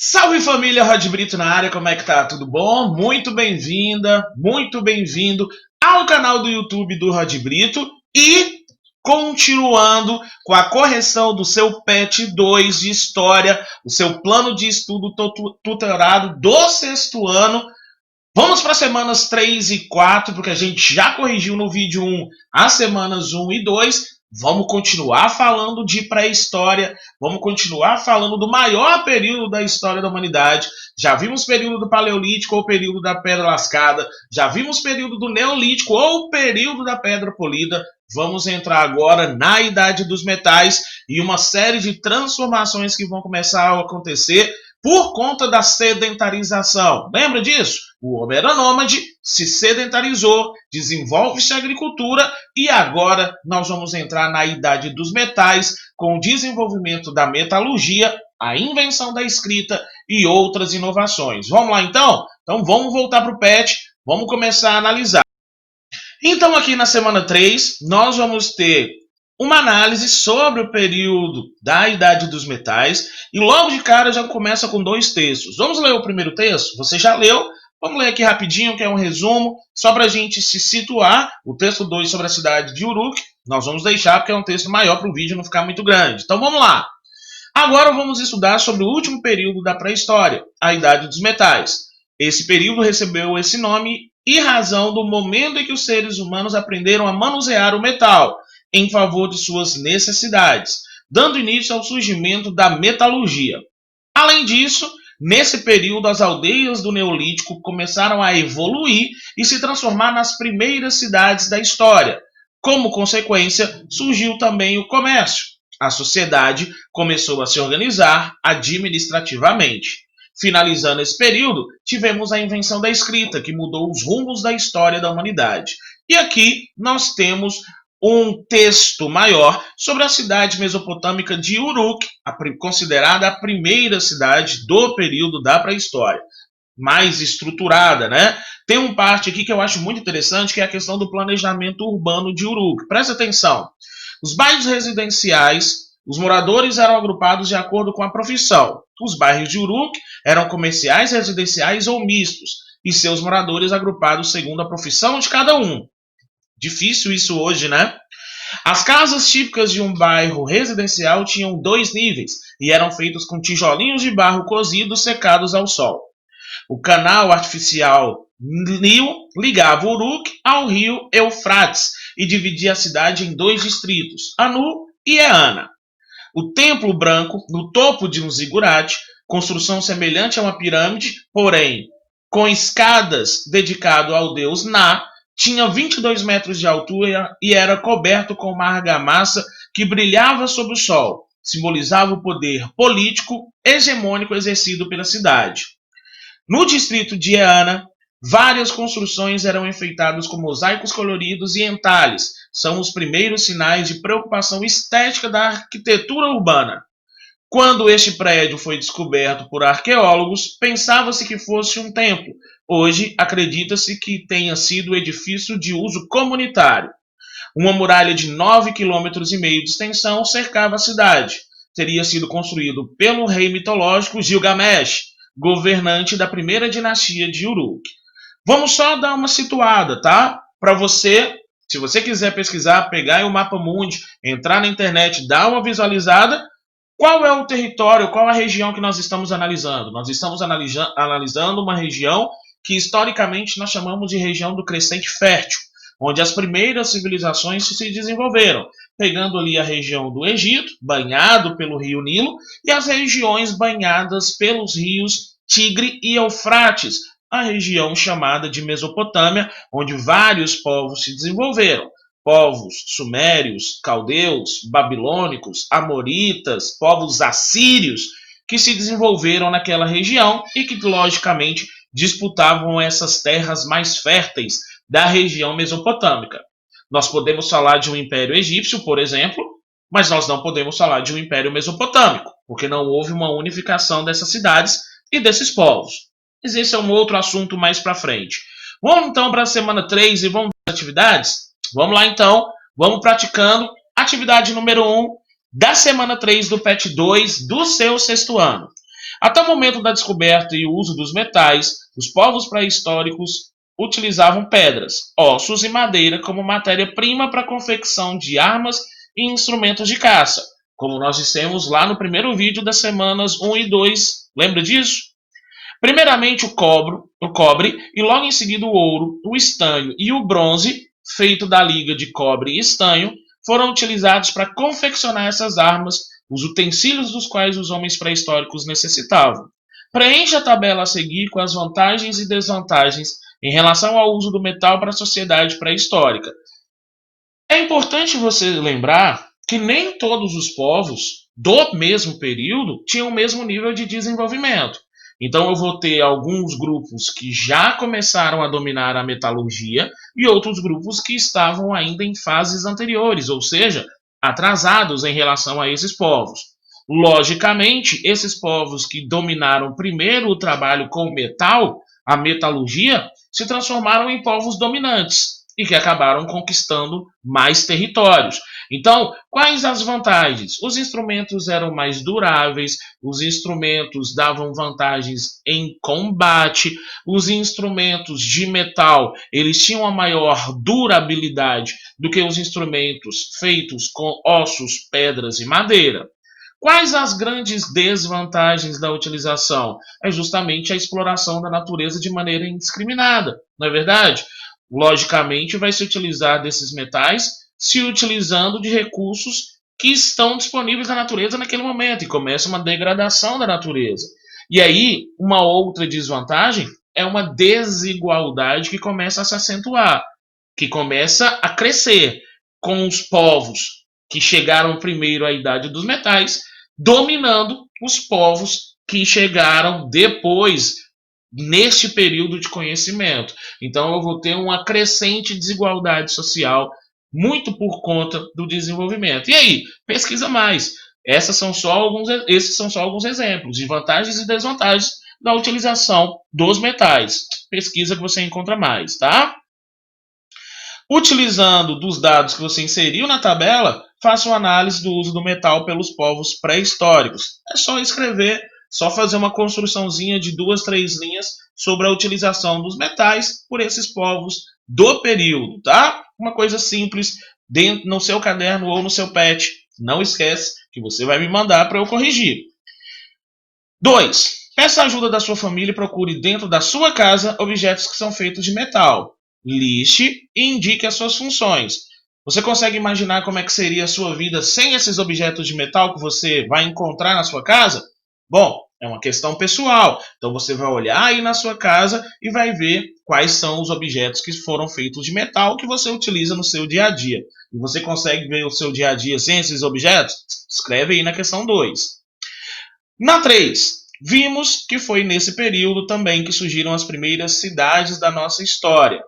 Salve família, Rod Brito na área, como é que tá? Tudo bom? Muito bem-vinda, muito bem-vindo ao canal do YouTube do Rod Brito e continuando com a correção do seu PET 2 de História, o seu plano de estudo tutorado do sexto ano. Vamos para as semanas 3 e 4, porque a gente já corrigiu no vídeo 1 as semanas 1 e 2. Vamos continuar falando de pré-história, vamos continuar falando do maior período da história da humanidade. Já vimos período do Paleolítico ou período da Pedra Lascada, já vimos período do Neolítico ou período da Pedra Polida. Vamos entrar agora na Idade dos Metais e uma série de transformações que vão começar a acontecer por conta da sedentarização. Lembra disso? O homem era nômade, se sedentarizou, desenvolve-se a agricultura e agora nós vamos entrar na Idade dos Metais com o desenvolvimento da metalurgia, a invenção da escrita e outras inovações. Vamos lá então? Então vamos voltar para o PET, vamos começar a analisar. Então aqui na semana 3 nós vamos ter uma análise sobre o período da Idade dos Metais e logo de cara já começa com dois textos. Vamos ler o primeiro texto? Você já leu? Vamos ler aqui rapidinho, que é um resumo, só para a gente se situar. O texto 2 sobre a cidade de Uruk, nós vamos deixar porque é um texto maior para o vídeo não ficar muito grande. Então vamos lá. Agora vamos estudar sobre o último período da pré-história, a Idade dos Metais. Esse período recebeu esse nome em razão do momento em que os seres humanos aprenderam a manusear o metal em favor de suas necessidades, dando início ao surgimento da metalurgia. Além disso, nesse período, as aldeias do Neolítico começaram a evoluir e se transformar nas primeiras cidades da história. Como consequência, surgiu também o comércio. A sociedade começou a se organizar administrativamente. Finalizando esse período, tivemos a invenção da escrita, que mudou os rumos da história da humanidade. E aqui nós temos um texto maior sobre a cidade mesopotâmica de Uruk, considerada a primeira cidade do período da pré-história, mais estruturada, né? Tem uma parte aqui que eu acho muito interessante, que é a questão do planejamento urbano de Uruk. Presta atenção. Os bairros residenciais, os moradores eram agrupados de acordo com a profissão. Os bairros de Uruk eram comerciais, residenciais ou mistos, e seus moradores agrupados segundo a profissão de cada um. Difícil isso hoje, né? As casas típicas de um bairro residencial tinham 2 níveis e eram feitas com tijolinhos de barro cozidos secados ao sol. O canal artificial Nilo ligava Uruk ao rio Eufrates e dividia a cidade em 2 distritos, Anu e Eana. O templo branco, no topo de um zigurate, construção semelhante a uma pirâmide, porém com escadas dedicado ao deus Na, tinha 22 metros de altura e era coberto com uma argamassa que brilhava sob o sol. Simbolizava o poder político hegemônico exercido pela cidade. No distrito de Eana, várias construções eram enfeitadas com mosaicos coloridos e entalhes. São os primeiros sinais de preocupação estética da arquitetura urbana. Quando este prédio foi descoberto por arqueólogos, pensava-se que fosse um templo. Hoje, acredita-se que tenha sido edifício de uso comunitário. Uma muralha de 9,5 km de extensão cercava a cidade. Teria sido construído pelo rei mitológico Gilgamesh, governante da primeira dinastia de Uruk. Vamos só dar uma situada, tá? Para você, se você quiser pesquisar, pegar o mapa mundi, entrar na internet, dar uma visualizada. Qual é o território, qual a região que nós estamos analisando? Nós estamos analisando uma região que historicamente nós chamamos de região do Crescente Fértil, onde as primeiras civilizações se desenvolveram, pegando ali a região do Egito, banhado pelo rio Nilo, e as regiões banhadas pelos rios Tigre e Eufrates, a região chamada de Mesopotâmia, onde vários povos se desenvolveram. Povos sumérios, caldeus, babilônicos, amoritas, povos assírios, que se desenvolveram naquela região e que, logicamente, disputavam essas terras mais férteis da região mesopotâmica. Nós podemos falar de um império egípcio, por exemplo, mas nós não podemos falar de um império mesopotâmico, porque não houve uma unificação dessas cidades e desses povos. Mas esse é um outro assunto mais para frente. Vamos então para a semana 3 e vamos para as atividades? Vamos lá então, vamos praticando atividade número 1 da semana 3 do PET 2 do seu sexto ano. Até o momento da descoberta e uso dos metais, os povos pré-históricos utilizavam pedras, ossos e madeira como matéria-prima para a confecção de armas e instrumentos de caça, como nós dissemos lá no primeiro vídeo das semanas 1 e 2. Lembra disso? Primeiramente o cobre e logo em seguida o ouro, o estanho e o bronze, feito da liga de cobre e estanho, foram utilizados para confeccionar essas armas, os utensílios dos quais os homens pré-históricos necessitavam. Preencha a tabela a seguir com as vantagens e desvantagens em relação ao uso do metal para a sociedade pré-histórica. É importante você lembrar que nem todos os povos do mesmo período tinham o mesmo nível de desenvolvimento. Então eu vou ter alguns grupos que já começaram a dominar a metalurgia e outros grupos que estavam ainda em fases anteriores, ou seja, atrasados em relação a esses povos. Logicamente, esses povos que dominaram primeiro o trabalho com metal, a metalurgia, se transformaram em povos dominantes e que acabaram conquistando mais territórios. Então, quais as vantagens? Os instrumentos eram mais duráveis, os instrumentos davam vantagens em combate, os instrumentos de metal, eles tinham a maior durabilidade do que os instrumentos feitos com ossos, pedras e madeira. Quais as grandes desvantagens da utilização? É justamente a exploração da natureza de maneira indiscriminada, não é verdade? Logicamente, vai se utilizar desses metais se utilizando de recursos que estão disponíveis na natureza naquele momento e começa uma degradação da natureza. E aí, uma outra desvantagem é uma desigualdade que começa a se acentuar, que começa a crescer com os povos que chegaram primeiro à idade dos metais, dominando os povos que chegaram depois neste período de conhecimento. Então eu vou ter uma crescente desigualdade social muito por conta do desenvolvimento. E aí, pesquisa mais. Esses são só alguns exemplos de vantagens e desvantagens da utilização dos metais. Pesquisa que você encontra mais, tá? Utilizando dos dados que você inseriu na tabela, faça uma análise do uso do metal pelos povos pré-históricos. É só escrever, só fazer uma construçãozinha de 2, 3 linhas sobre a utilização dos metais por esses povos do período, tá? Uma coisa simples dentro no seu caderno ou no seu pet. Não esquece que você vai me mandar para eu corrigir. 2. Peça a ajuda da sua família e procure dentro da sua casa objetos que são feitos de metal. Liste e indique as suas funções. Você consegue imaginar como é que seria a sua vida sem esses objetos de metal que você vai encontrar na sua casa? Bom, é uma questão pessoal. Então você vai olhar aí na sua casa e vai ver quais são os objetos que foram feitos de metal que você utiliza no seu dia a dia. E você consegue ver o seu dia a dia sem esses objetos? Escreve aí na questão 2. Na 3, vimos que foi nesse período também que surgiram as primeiras cidades da nossa história.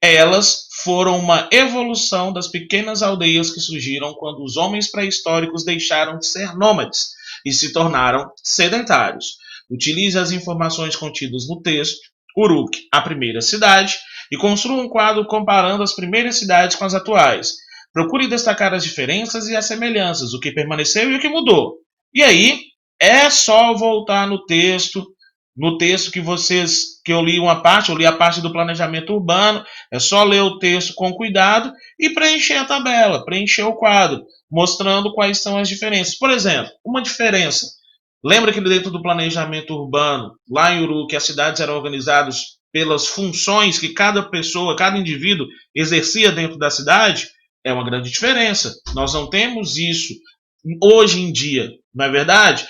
Elas foram uma evolução das pequenas aldeias que surgiram quando os homens pré-históricos deixaram de ser nômades e se tornaram sedentários. Utilize as informações contidas no texto, Uruk, a primeira cidade, e construa um quadro comparando as primeiras cidades com as atuais. Procure destacar as diferenças e as semelhanças, o que permaneceu e o que mudou. E aí, é só voltar no texto que eu li uma parte, eu li a parte do planejamento urbano, é só ler o texto com cuidado e preencher a tabela, preencher o quadro, mostrando quais são as diferenças. Por exemplo, uma diferença. Lembra que dentro do planejamento urbano, lá em Uruk, as cidades eram organizadas pelas funções que cada pessoa, cada indivíduo exercia dentro da cidade? É uma grande diferença. Nós não temos isso hoje em dia, não é verdade?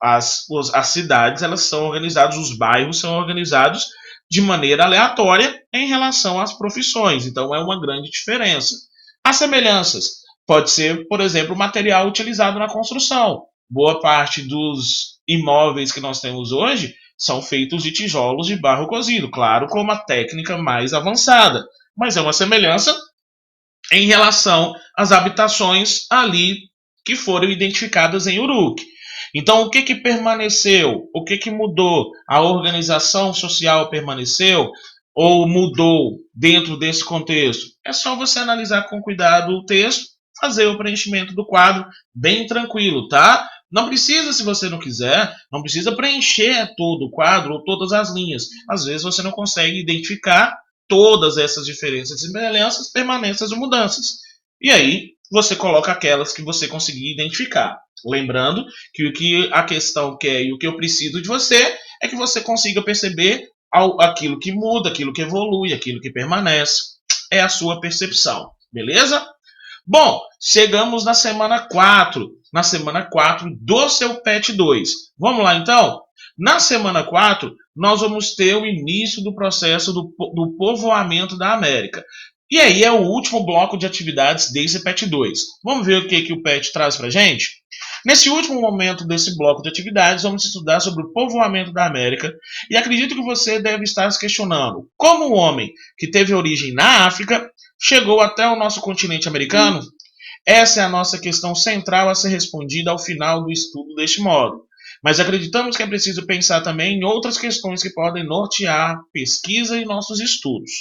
As cidades, elas são organizadas, os bairros são organizados de maneira aleatória em relação às profissões. Então, é uma grande diferença. As semelhanças pode ser, por exemplo, o material utilizado na construção. Boa parte dos imóveis que nós temos hoje são feitos de tijolos de barro cozido, claro, com uma técnica mais avançada, mas é uma semelhança em relação às habitações ali que foram identificadas em Uruk. Então, o que permaneceu? O que mudou? A organização social permaneceu ou mudou dentro desse contexto? É só você analisar com cuidado o texto, fazer o preenchimento do quadro bem tranquilo, tá? Não precisa, se você não quiser, não precisa preencher todo o quadro ou todas as linhas. Às vezes você não consegue identificar todas essas diferenças, semelhanças, permanências ou mudanças. E aí você coloca aquelas que você conseguir identificar. Lembrando que o que a questão quer e o que eu preciso de você é que você consiga perceber aquilo que muda, aquilo que evolui, aquilo que permanece. É a sua percepção, beleza? Bom, chegamos na semana 4. Na semana 4 do seu PET 2. Vamos lá então? Na semana 4, nós vamos ter o início do processo do povoamento da América. E aí é o último bloco de atividades desse PET 2. Vamos ver o que o PET traz para a gente? Nesse último momento desse bloco de atividades, vamos estudar sobre o povoamento da América. E acredito que você deve estar se questionando como o homem que teve origem na África chegou até o nosso continente americano. Essa é a nossa questão central a ser respondida ao final do estudo deste modo. Mas acreditamos que é preciso pensar também em outras questões que podem nortear a pesquisa e nossos estudos.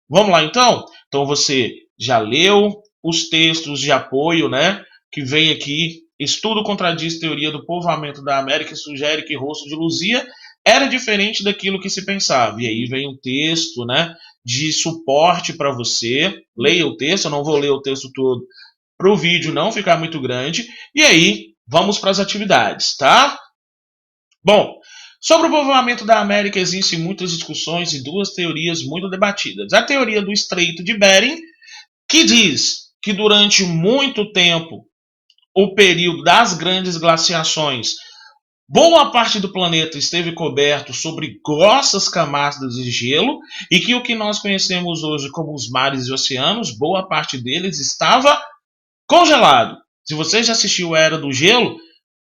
Vamos lá então? Então você já leu os textos de apoio, né? Que vem aqui. Estudo contradiz teoria do povoamento da América e sugere que Rosto de Luzia era diferente daquilo que se pensava. E aí vem um texto, né? De suporte para você. Leia o texto, eu não vou ler o texto todo para o vídeo não ficar muito grande. E aí, vamos para as atividades, tá? Bom, sobre o povoamento da América existem muitas discussões e duas teorias muito debatidas. A teoria do Estreito de Bering, que diz que durante muito tempo, o período das grandes glaciações, boa parte do planeta esteve coberto sobre grossas camadas de gelo e que o que nós conhecemos hoje como os mares e oceanos, boa parte deles estava congelado. Se você já assistiu a Era do Gelo,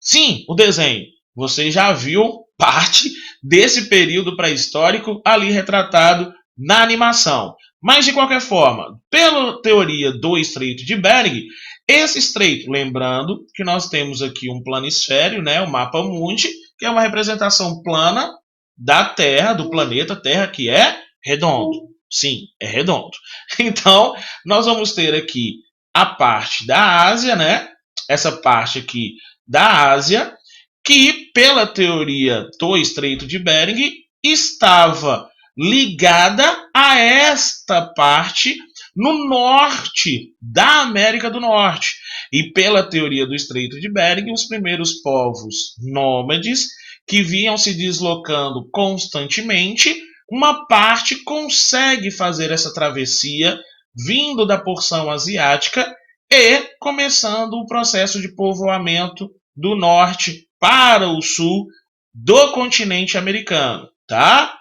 sim, o desenho, você já viu parte desse período pré-histórico ali retratado na animação. Mas, de qualquer forma, pela teoria do Estreito de Bering, esse estreito, lembrando que nós temos aqui um planisfério, né, o mapa mundi, que é uma representação plana da Terra, do planeta Terra, que é redondo. Sim, é redondo. Então, nós vamos ter aqui a parte da Ásia, né? Essa parte aqui da Ásia, que pela teoria do Estreito de Bering estava ligada a esta parte no norte da América do Norte. E pela teoria do Estreito de Bering, os primeiros povos nômades que vinham se deslocando constantemente, uma parte consegue fazer essa travessia vindo da porção asiática e começando o processo de povoamento do norte para o sul do continente americano, tá?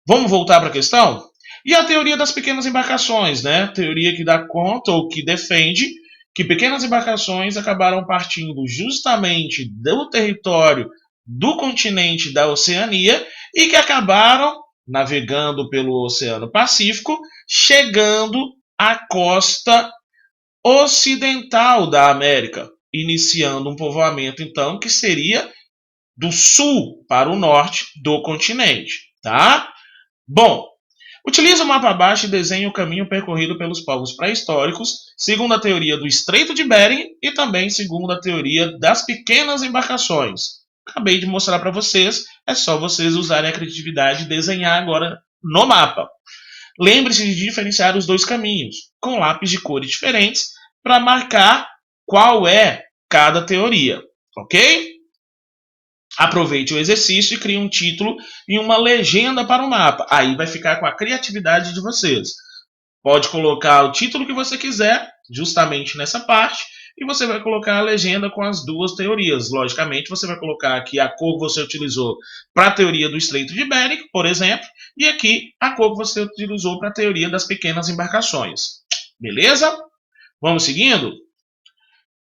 Vamos voltar para a questão? E a teoria das pequenas embarcações, né? Teoria que dá conta ou que defende que pequenas embarcações acabaram partindo justamente do território do continente da Oceania e que acabaram navegando pelo Oceano Pacífico, chegando à costa ocidental da América, iniciando um povoamento, então, que seria do sul para o norte do continente, tá? Bom, utiliza o mapa abaixo e desenha o caminho percorrido pelos povos pré-históricos, segundo a teoria do Estreito de Bering e também segundo a teoria das pequenas embarcações. Acabei de mostrar para vocês, é só vocês usarem a criatividade e desenhar agora no mapa. Lembre-se de diferenciar os dois caminhos, com lápis de cores diferentes, para marcar qual é cada teoria, ok? Aproveite o exercício e crie um título e uma legenda para o mapa. Aí vai ficar com a criatividade de vocês. Pode colocar o título que você quiser, justamente nessa parte, e você vai colocar a legenda com as duas teorias. Logicamente, você vai colocar aqui a cor que você utilizou para a teoria do Estreito de Bering, por exemplo, e aqui a cor que você utilizou para a teoria das pequenas embarcações. Beleza? Vamos seguindo?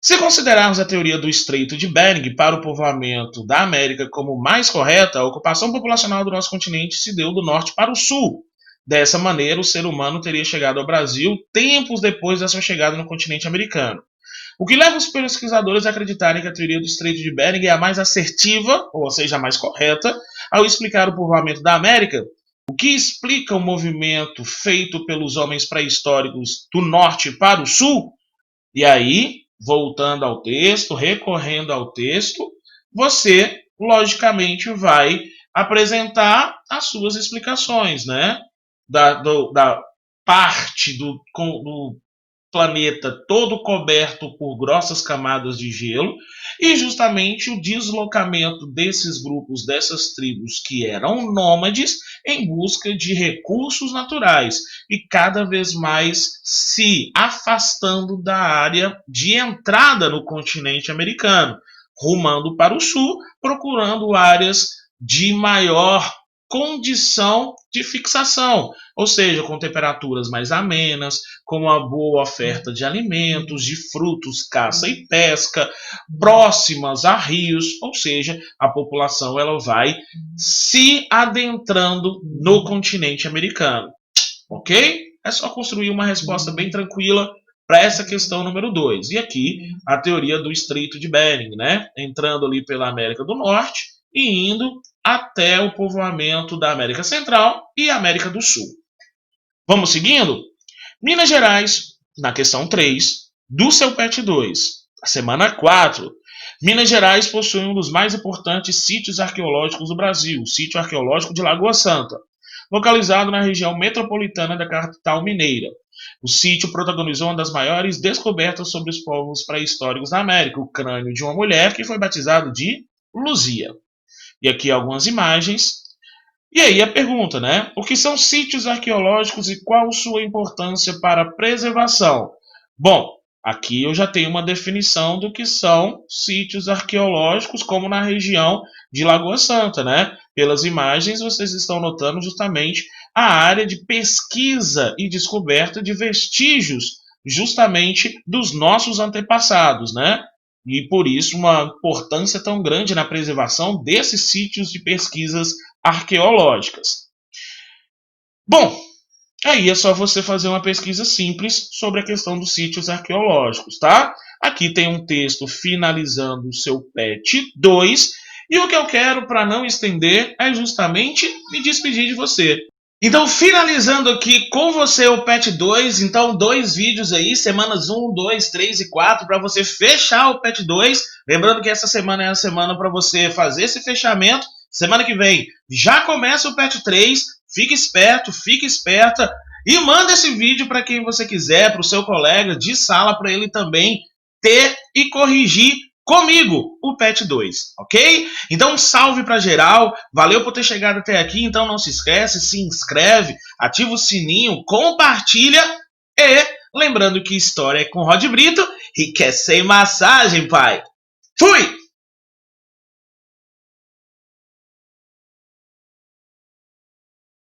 Se considerarmos a teoria do Estreito de Bering para o povoamento da América como mais correta, a ocupação populacional do nosso continente se deu do norte para o sul. Dessa maneira, o ser humano teria chegado ao Brasil tempos depois da sua chegada no continente americano. O que leva os pesquisadores a acreditarem que a teoria do Estreito de Bering é a mais assertiva, ou seja, a mais correta, ao explicar o povoamento da América, o que explica o movimento feito pelos homens pré-históricos do norte para o sul. E aí, voltando ao texto, recorrendo ao texto, você, logicamente, vai apresentar as suas explicações, né? Da parte do planeta todo coberto por grossas camadas de gelo e justamente o deslocamento desses grupos, dessas tribos que eram nômades em busca de recursos naturais e cada vez mais se afastando da área de entrada no continente americano, rumando para o sul, procurando áreas de maior condição de fixação, ou seja, com temperaturas mais amenas, com uma boa oferta de alimentos, de frutos, caça e pesca, próximas a rios, ou seja, a população ela vai se adentrando no continente americano, ok? É só construir uma resposta bem tranquila para essa questão número 2. E aqui a teoria do Estreito de Bering, né? Entrando ali pela América do Norte e indo até o povoamento da América Central e América do Sul. Vamos seguindo? Minas Gerais, na questão 3, do seu PET 2, a semana 4. Minas Gerais possui um dos mais importantes sítios arqueológicos do Brasil, o sítio arqueológico de Lagoa Santa, localizado na região metropolitana da capital mineira. O sítio protagonizou uma das maiores descobertas sobre os povos pré-históricos da América, o crânio de uma mulher que foi batizado de Luzia. E aqui algumas imagens. E aí a pergunta, né? O que são sítios arqueológicos e qual sua importância para a preservação? Bom, aqui eu já tenho uma definição do que são sítios arqueológicos, como na região de Lagoa Santa, né? Pelas imagens vocês estão notando justamente a área de pesquisa e descoberta de vestígios justamente dos nossos antepassados, né? E por isso uma importância tão grande na preservação desses sítios de pesquisas arqueológicas. Bom, aí é só você fazer uma pesquisa simples sobre a questão dos sítios arqueológicos, tá? Aqui tem um texto finalizando o seu PET 2, e o que eu quero, para não estender, é justamente me despedir de você. Então, finalizando aqui com você o PET 2, então 2 vídeos aí, semanas 1, 2, 3 e 4, para você fechar o PET 2. Lembrando que essa semana é a semana para você fazer esse fechamento. Semana que vem já começa o PET 3, fique esperto, fique esperta e manda esse vídeo para quem você quiser, para o seu colega de sala, para ele também ter e corrigir comigo o PET 2, ok? Então um salve para geral, valeu por ter chegado até aqui, então não se esquece, se inscreve, ativa o sininho, compartilha e lembrando que história é com Rod Brito e quer sem massagem, pai. Fui!